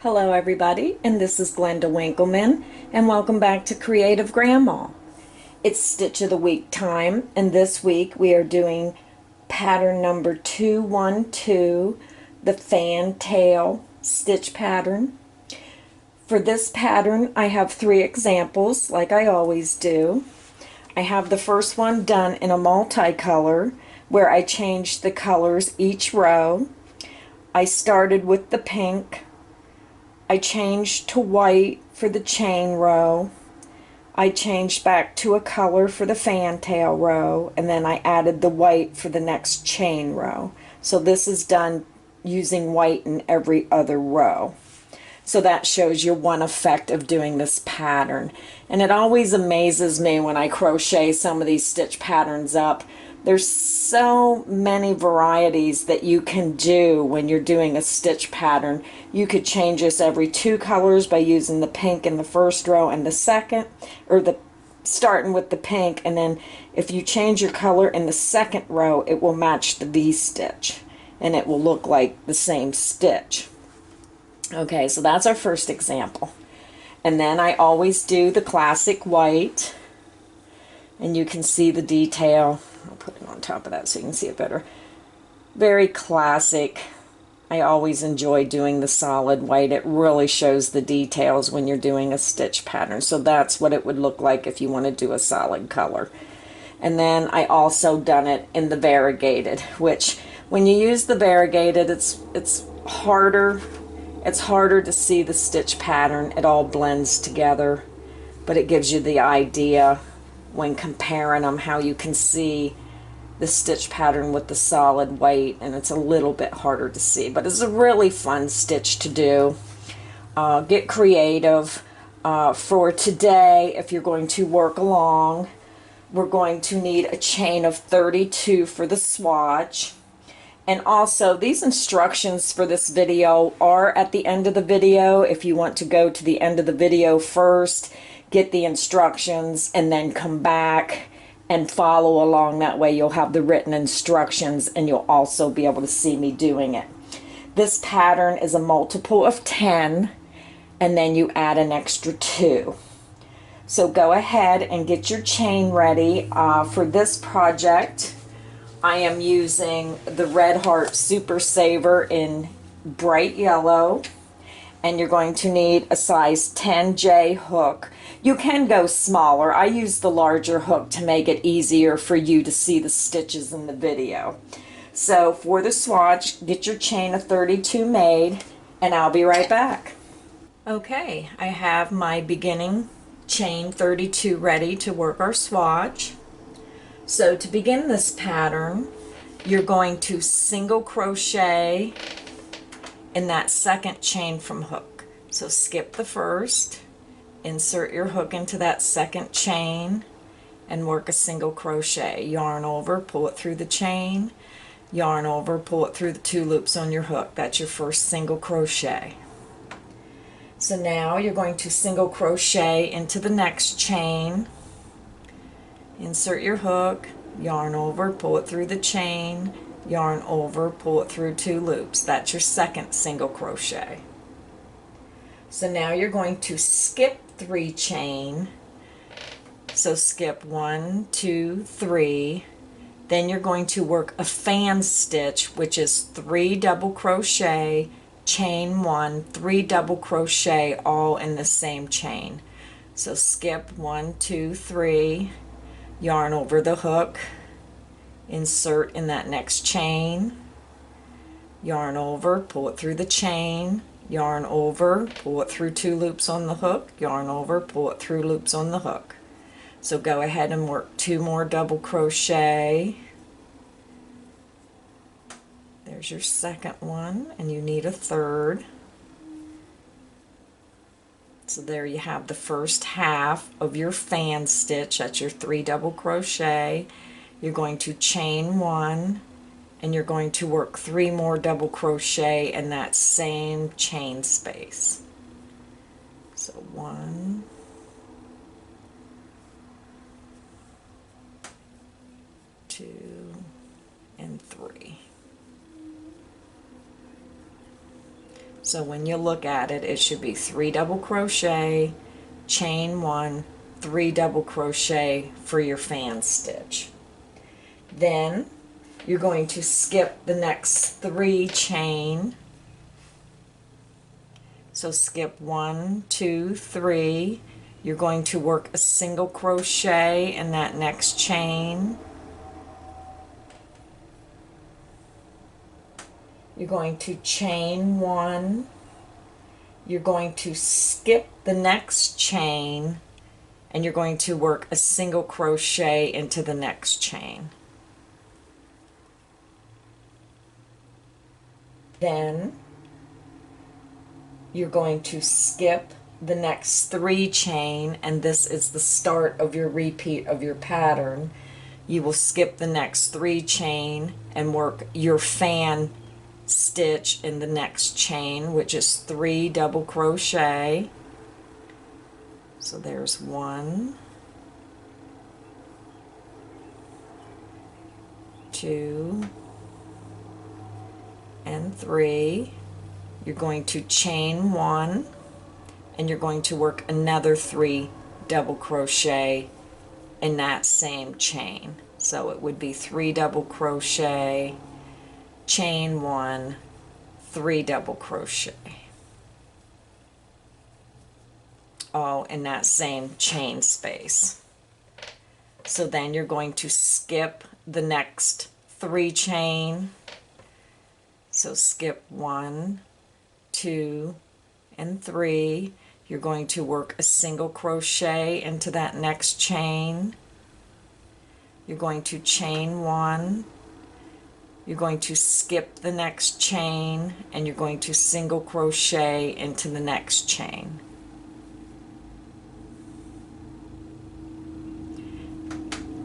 Hello everybody, and this is Glenda Winkleman, and welcome back to Creative Grandma. It's Stitch of the Week time, and this week we are doing pattern number 212, the fantail stitch pattern. For this pattern, I have 3 examples, like I always do. I have the first one done in a multicolor, where I changed the colors each row. I started with the pink. I changed to white for the chain row. I changed back to a color for the fantail row, and then I added the white for the next chain row. So this is done using white in every other row. So that shows you one effect of doing this pattern. And it always amazes me when I crochet some of these stitch patterns up. There's so many varieties that you can do when you're doing a stitch pattern. You could change this every 2 colors by using the pink in the first row and the second, or starting with the pink, and then if you change your color in the second row, it will match the V-stitch and it will look like the same stitch. Okay, so that's our first example. And then I always do the classic white, and you can see the detail. I'll put it on top of that so you can see it better. Very classic. I always enjoy doing the solid white. It really shows the details when you're doing a stitch pattern. So that's what it would look like if you want to do a solid color. And then I also done it in the variegated, which when you use the variegated, it's harder. It's harder to see the stitch pattern. It all blends together, but it gives you the idea when comparing them how you can see the stitch pattern with the solid white, and it's a little bit harder to see, but it's a really fun stitch to do. Get creative. For today, if you're going to work along, we're going to need a chain of 32 for the swatch. And also, these instructions for this video are at the end of the video. If you want to go to the end of the video first, get the instructions, and then come back and follow along. That way you'll have the written instructions, and you'll also be able to see me doing it. This pattern is a multiple of 10, and then you add an extra 2. So go ahead and get your chain ready. For this project, I am using the Red Heart Super Saver in bright yellow, and you're going to need a size 10J hook. You can go smaller. I use the larger hook to make it easier for you to see the stitches in the video. So for the swatch, get your chain of 32 made, and I'll be right back. Okay, I have my beginning chain 32 ready to work our swatch. So to begin this pattern, you're going to single crochet in that second chain from hook. So skip the first, insert your hook into that second chain, and work a single crochet. Yarn over, pull it through the chain, yarn over, pull it through the 2 loops on your hook. That's your first single crochet. So now you're going to single crochet into the next chain, insert your hook, yarn over, pull it through the chain, yarn over, pull it through 2 loops. That's your second single crochet. So now you're going to skip 3 chain. So skip 1, 2, 3. Then you're going to work a fan stitch, which is 3 double crochet, chain 1, 3 double crochet, all in the same chain. So skip 1, 2, 3. Yarn over the hook, insert in that next chain, yarn over, pull it through the chain, yarn over, pull it through 2 loops on the hook, yarn over, pull it through loops on the hook. So go ahead and work 2 more double crochet. There's your second one, and you need a third. So there you have the first half of your fan stitch. That's your 3 double crochet. You're going to chain 1, and you're going to work 3 more double crochet in that same chain space. So 1, 2, and 3. So when you look at it, it should be 3 double crochet, chain 1, 3 double crochet for your fan stitch. Then you're going to skip the next 3 chain. So skip 1, 2, 3. You're going to work a single crochet in that next chain. You're going to chain 1. You're going to skip the next chain, and you're going to work a single crochet into the next chain. Then you're going to skip the next 3 chain, and this is the start of your repeat of your pattern. You will skip the next 3 chain and work your fan stitch in the next chain, which is 3 double crochet. So there's 1, 2, and 3. You're going to chain 1, and you're going to work another 3 double crochet in that same chain. So it would be 3 double crochet, chain 1, 3 double crochet, all in that same chain space. So then you're going to skip the next 3 chain. So skip 1, 2, and 3. You're going to work a single crochet into that next chain. You're going to chain 1. You're going to skip the next chain, and you're going to single crochet into the next chain.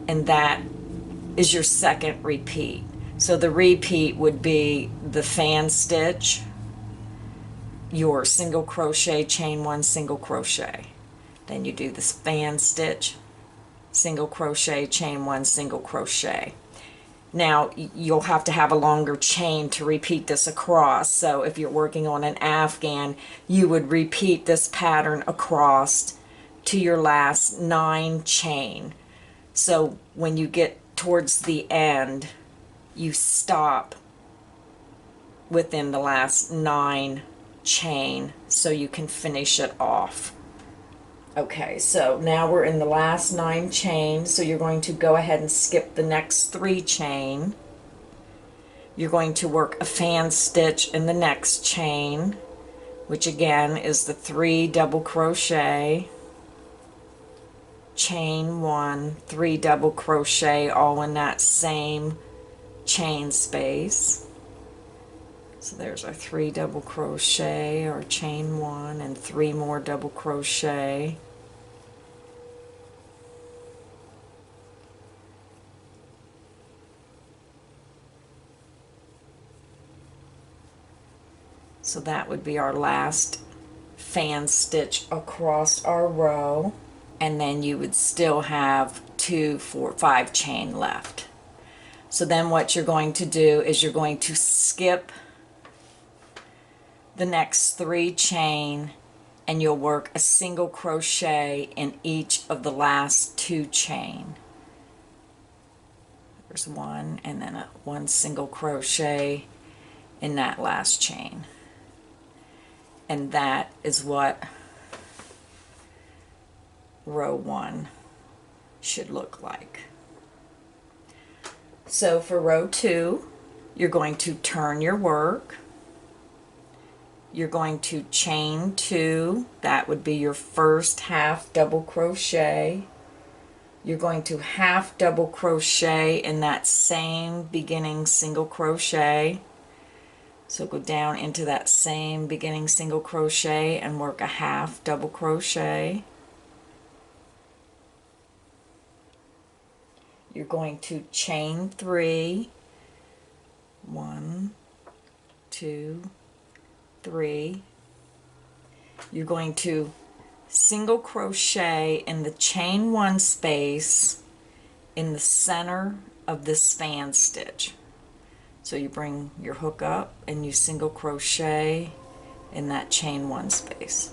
And that is your second repeat. So the repeat would be the fan stitch, your single crochet, chain 1, single crochet. Then you do this fan stitch, single crochet, chain 1, single crochet. Now you'll have to have a longer chain to repeat this across. So if you're working on an afghan, you would repeat this pattern across to your last 9 chain. So when you get towards the end, you stop within the last 9 chain so you can finish it off. Okay, so now we're in the last 9 chains, so you're going to go ahead and skip the next 3 chain. You're going to work a fan stitch in the next chain, which again is the 3 double crochet, chain 1, 3 double crochet, all in that same chain space. So there's our 3 double crochet, or chain 1, and 3 more double crochet. So that would be our last fan stitch across our row, and then you would still have 2, 4, 5 chain left. So then what you're going to do is you're going to skip the next 3 chain, and you'll work a single crochet in each of the last 2 chain. There's 1, and then 1 single crochet in that last chain. And that is what row 1 should look like. So for row 2, you're going to turn your work. You're going to chain 2, that would be your first half double crochet. You're going to half double crochet in that same beginning single crochet. So go down into that same beginning single crochet and work a half double crochet. You're going to chain 3, 1, 2, 3. You're going to single crochet in the chain 1 space in the center of this fan stitch. So you bring your hook up and you single crochet in that chain 1 space.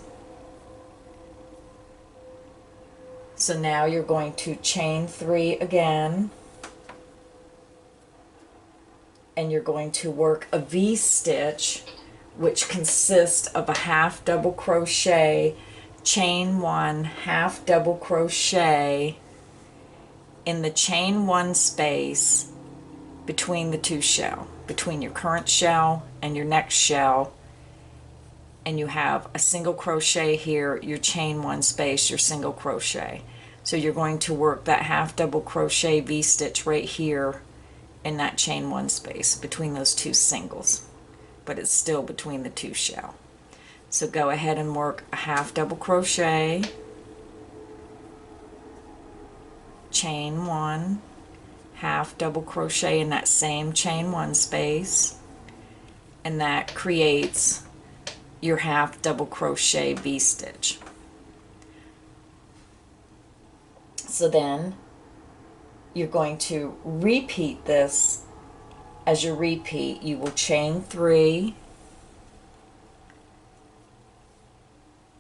So now you're going to chain 3 again, and you're going to work a V-stitch, which consists of a half double crochet, chain 1, half double crochet in the chain 1 space between the 2 shell, between your current shell and your next shell, and you have a single crochet here, your chain 1 space, your single crochet. So you're going to work that half double crochet V-stitch right here in that chain 1 space between those 2 singles, but it's still between the 2 shell. So go ahead and work a half double crochet, chain 1, half double crochet in that same chain 1 space, and that creates your half double crochet V-stitch. So then you're going to repeat this. As you repeat, you will chain 3,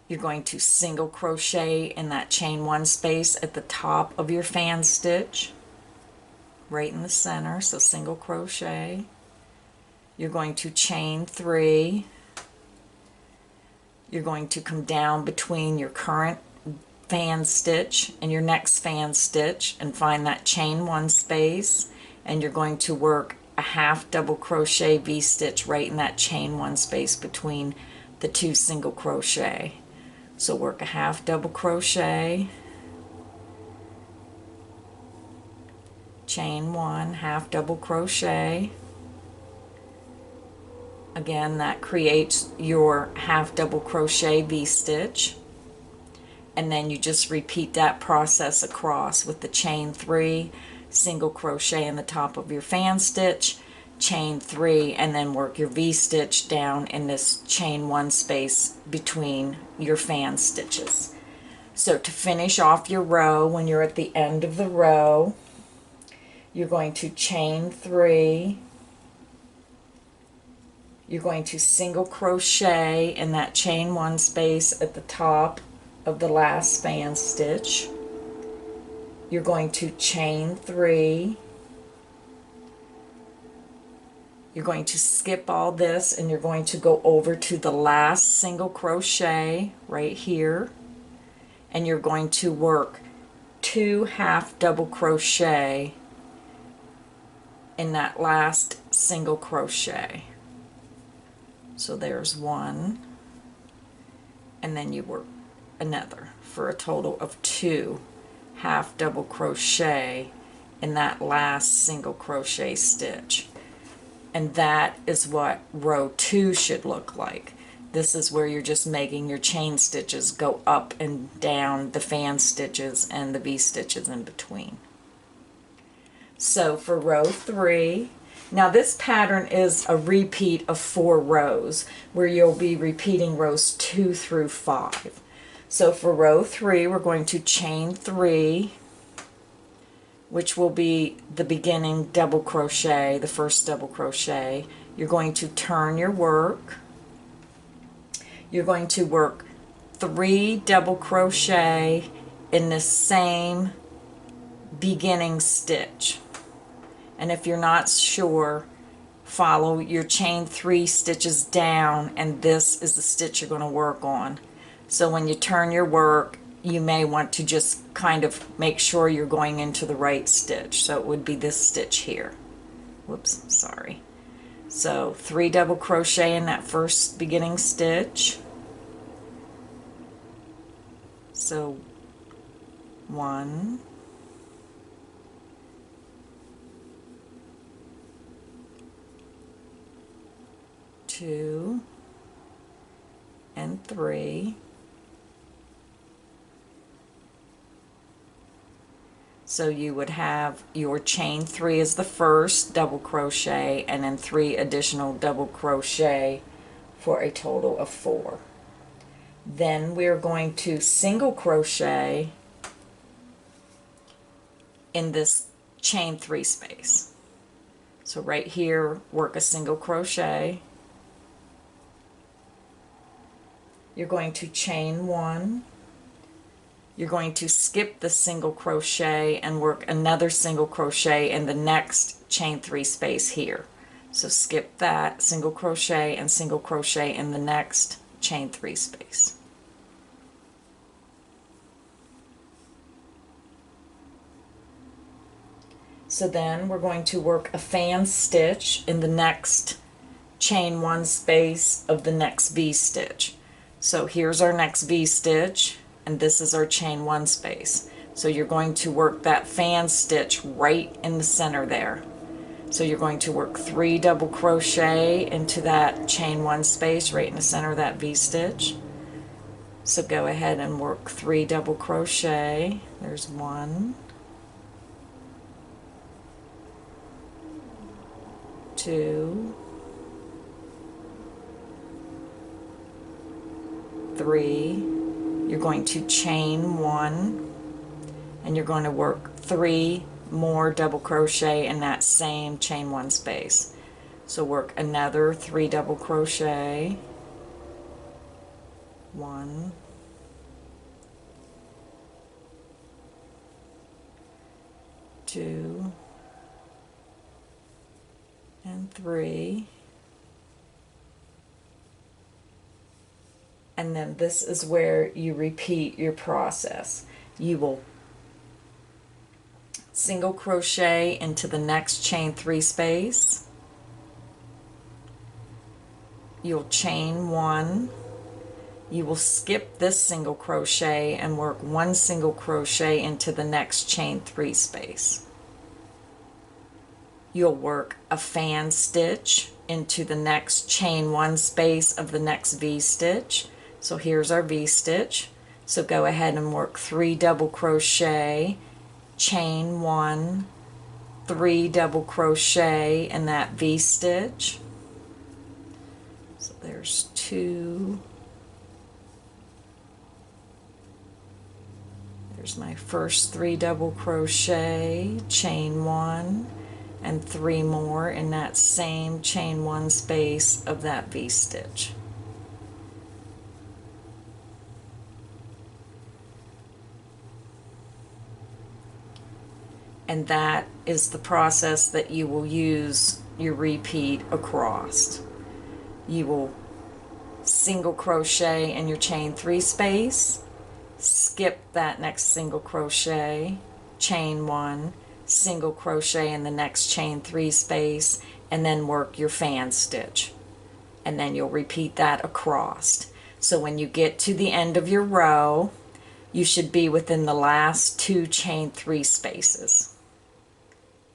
you're going to single crochet in that chain 1 space at the top of your fan stitch, right in the center, so single crochet. You're going to chain 3, you're going to come down between your current fan stitch and your next fan stitch and find that chain 1 space, and you're going to work a half double crochet V-stitch right in that chain 1 space between the 2 single crochet. So work a half double crochet, chain 1, half double crochet. Again, that creates your half double crochet V-stitch, and then you just repeat that process across with the chain 3, single crochet in the top of your fan stitch, chain 3, and then work your V-stitch down in this chain 1 space between your fan stitches. So to finish off your row, when you're at the end of the row, you're going to chain 3, you're going to single crochet in that chain 1 space at the top of the last fan stitch. You're going to chain 3, you're going to skip all this, and you're going to go over to the last single crochet right here, and you're going to work 2 half double crochet in that last single crochet. So there's 1, and then you work another for a total of 2 half double crochet in that last single crochet stitch. And that is what row 2 should look like. This is where you're just making your chain stitches go up and down the fan stitches and the V-stitches in between. So for row 3, now this pattern is a repeat of 4 rows where you'll be repeating rows 2 through 5. So for row 3, we're going to chain 3, which will be the beginning double crochet, the first double crochet. You're going to turn your work. You're going to work 3 double crochet in the same beginning stitch. And if you're not sure, follow your chain 3 stitches down, and this is the stitch you're going to work on. So when you turn your work, you may want to just kind of make sure you're going into the right stitch. So it would be this stitch here. Whoops, sorry. So 3 double crochet in that first beginning stitch. So 1, 2, and 3. So you would have your chain 3 as the first double crochet, and then 3 additional double crochet for a total of 4. Then we're going to single crochet in this chain 3 space. So right here, work a single crochet, you're going to chain 1, you're going to skip the single crochet and work another single crochet in the next chain 3 space here. So skip that, single crochet and single crochet in the next chain 3 space. So then we're going to work a fan stitch in the next chain 1 space of the next V-stitch. So here's our next V-stitch, and this is our chain 1 space. So you're going to work that fan stitch right in the center there. So you're going to work 3 double crochet into that chain 1 space right in the center of that V-stitch. So go ahead and work 3 double crochet. There's 1, 2, 3. You're going to chain 1 and you're going to work 3 more double crochet in that same chain 1 space. So work another 3 double crochet, 1, 2, and 3. And then this is where you repeat your process. You will single crochet into the next chain 3 space. You'll chain 1. You will skip this single crochet and work 1 single crochet into the next chain 3 space. You'll work a fan stitch into the next chain 1 space of the next V-stitch. So here's our V-stitch. So go ahead and work 3 double crochet, chain 1, 3 double crochet in that V-stitch. So there's 2. There's my first 3 double crochet, chain 1, and 3 more in that same chain 1 space of that V-stitch. And that is the process that you will use your repeat across. You will single crochet in your chain 3 space, skip that next single crochet, chain 1, single crochet in the next chain 3 space, and then work your fan stitch. And then you'll repeat that across. So when you get to the end of your row, you should be within the last 2 chain 3 spaces.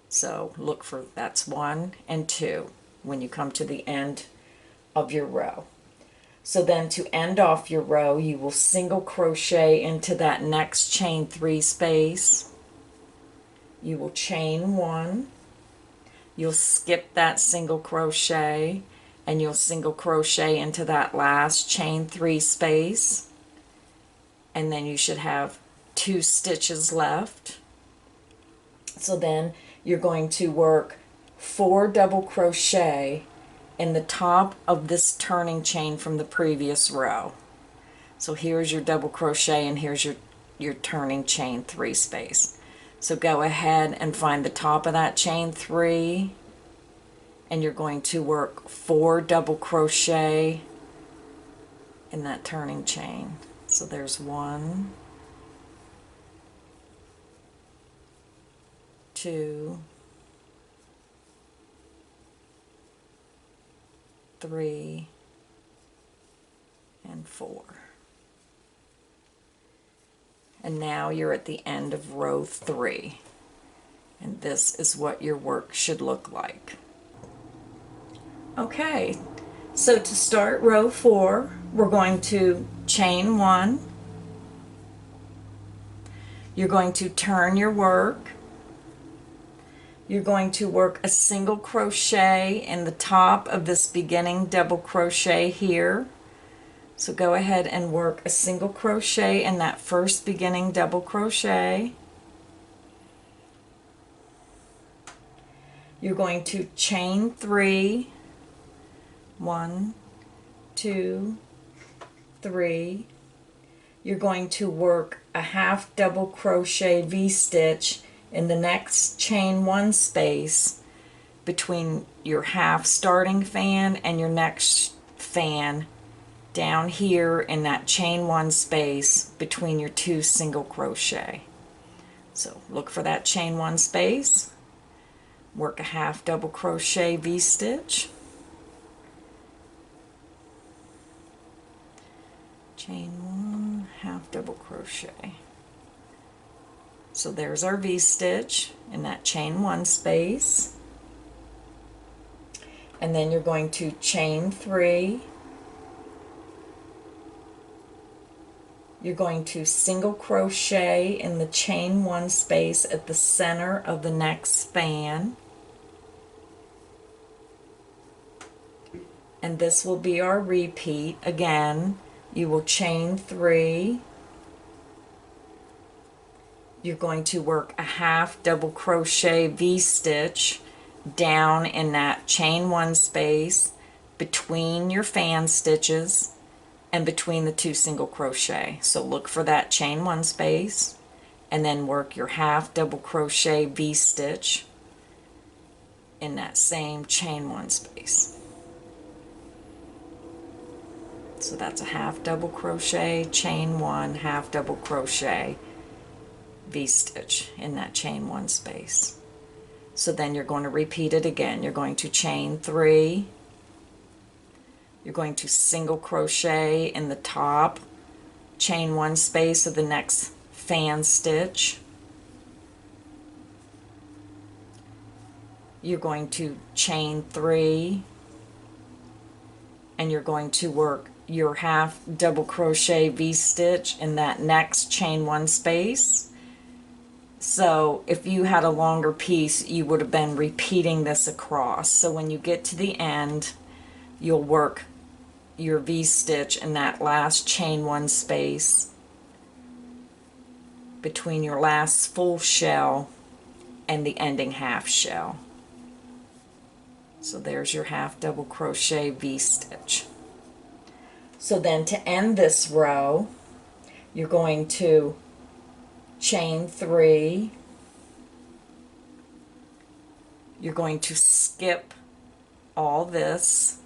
So look for, that's 1 and 2 when you come to the end of your row. So then to end off your row, you will single crochet into that next chain 3 space. You will chain 1. You'll skip that single crochet and you'll single crochet into that last chain 3 space. And then you should have 2 stitches left. So then you're going to work 4 double crochet in the top of this turning chain from the previous row. So here's your double crochet and here's your turning chain 3 space. So go ahead and find the top of that chain 3 and you're going to work 4 double crochet in that turning chain. So there's 1, 2, 3, and 4. And now you're at the end of row 3. And this is what your work should look like. Okay, so to start row 4, we're going to chain 1. You're going to turn your work. You're going to work a single crochet in the top of this beginning double crochet here. So go ahead and work a single crochet in that first beginning double crochet. You're going to chain 3, 1, 2, 3. You're going to work a half double crochet V-stitch in the next chain 1 space between your half starting fan and your next fan down here in that chain 1 space between your 2 single crochet. So look for that chain 1 space, work a half double crochet V-stitch, chain 1, half double crochet. So there's our V-stitch in that chain 1 space, and then you're going to chain 3. You're going to single crochet in the chain 1 space at the center of the next span, and this will be our repeat. Again, you will chain 3. You're going to work a half double crochet V-stitch down in that chain 1 space between your fan stitches and between the 2 single crochet. So look for that chain 1 space and then work your half double crochet V-stitch in that same chain 1 space. So that's a half double crochet, chain 1, half double crochet, V-stitch in that chain 1 space. So then you're going to repeat it again. You're going to chain 3. You're going to single crochet in the top chain 1 space of the next fan stitch. You're going to chain 3, and you're going to work your half double crochet V-stitch in that next chain 1 space. So if you had a longer piece, you would have been repeating this across. So when you get to the end, you'll work your V-stitch in that last chain 1 space between your last full shell and the ending half shell. So there's your half double crochet V-stitch. So then to end this row, you're going to chain 3. You're going to skip all this,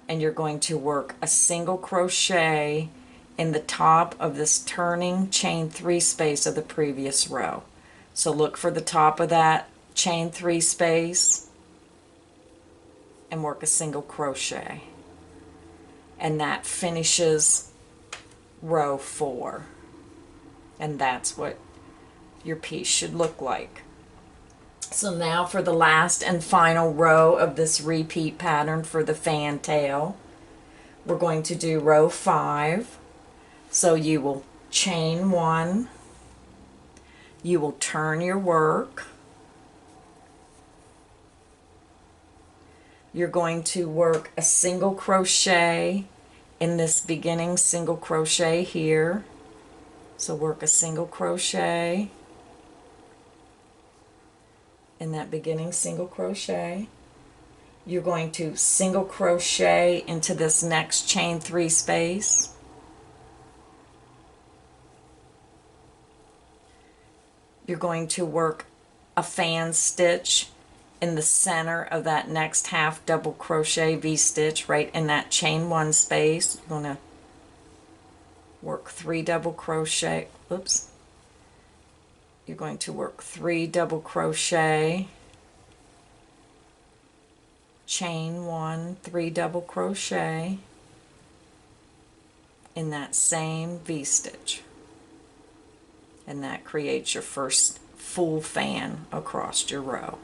and you're going to work a single crochet in the top of this turning chain 3 space of the previous row. So look for the top of that chain 3 space and work a single crochet, and that finishes row 4, and that's what your piece should look like. So now for the last and final row of this repeat pattern for the fantail, we're going to do row 5. So you will chain 1, you will turn your work, you're going to work a single crochet in this beginning single crochet here. So work a single crochet in that beginning single crochet. You're going to single crochet into this next chain 3 space. You're going to work a fan stitch in the center of that next half double crochet V-stitch right in that chain 1 space. You're going to work 3 double crochet, oops. You're going to work 3 double crochet, chain 1, 3 double crochet in that same V-stitch, and that creates your first full fan across your row.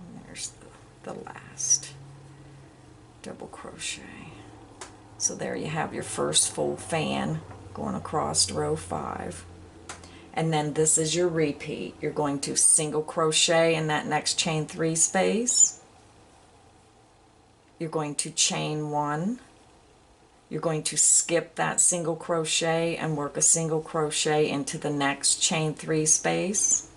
And there's the last double crochet. So there you have your first full fan going across row 5. And then this is your repeat. You're going to single crochet in that next chain 3 space. You're going to chain 1. You're going to skip that single crochet and work a single crochet into the next chain 3 space.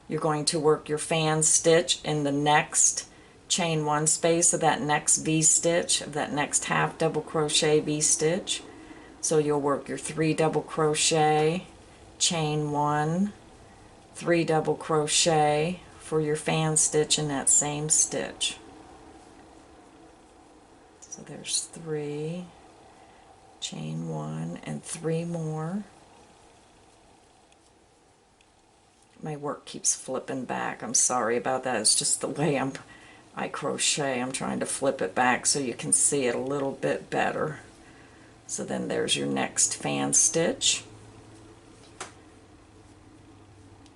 You're going to work your fan stitch in the next chain 1 space of that next V-stitch, of that next half double crochet V-stitch. So you'll work your 3 double crochet, chain 1, 3 double crochet for your fan stitch in that same stitch. So there's 3, chain 1, and 3 more. My work keeps flipping back. I'm sorry about that. It's just the way I crochet. I'm trying to flip it back so you can see it a little bit better. So then there's your next fan stitch.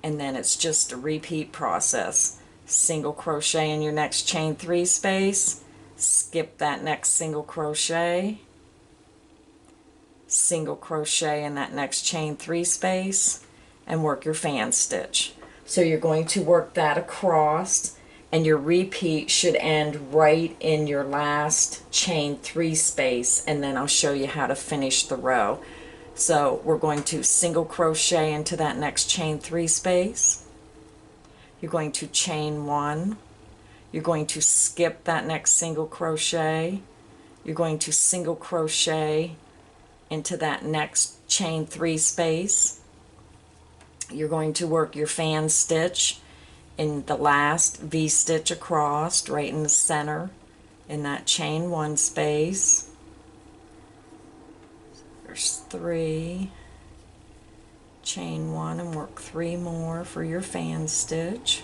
And then it's just a repeat process. Single crochet in your next chain 3 space, skip that next single crochet, single crochet in that next chain 3 space, and work your fan stitch. So you're going to work that across, and your repeat should end right in your last chain 3 space, and then I'll show you how to finish the row. So we're going to single crochet into that next chain 3 space. You're going to chain 1. You're going to skip that next single crochet. You're going to single crochet into that next chain 3 space. You're going to work your fan stitch in the last V-stitch across, right in the center, in that chain 1 space. There's 3, chain 1, and work 3 more for your fan stitch.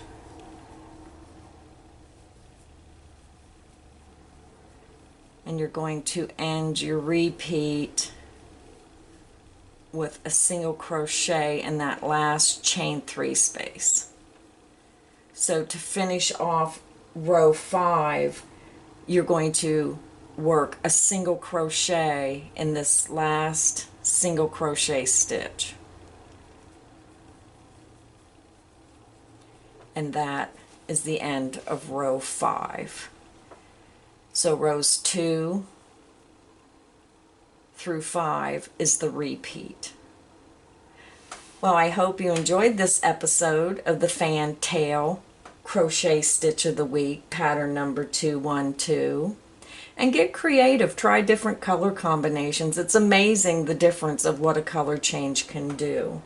And you're going to end your repeat with a single crochet in that last chain 3 space. So to finish off row 5, you're going to work a single crochet in this last single crochet stitch. And that is the end of row 5. So rows 2 through 5 is the repeat. Well, I hope you enjoyed this episode of the Fantail Crochet Stitch of the Week, pattern number 212. And get creative, try different color combinations. It's amazing the difference of what a color change can do.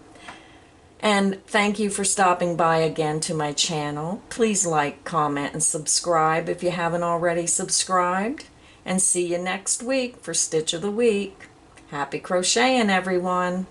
And thank you for stopping by again to my channel. Please like, comment, and subscribe if you haven't already subscribed. And see you next week for Stitch of the Week. Happy crocheting, everyone!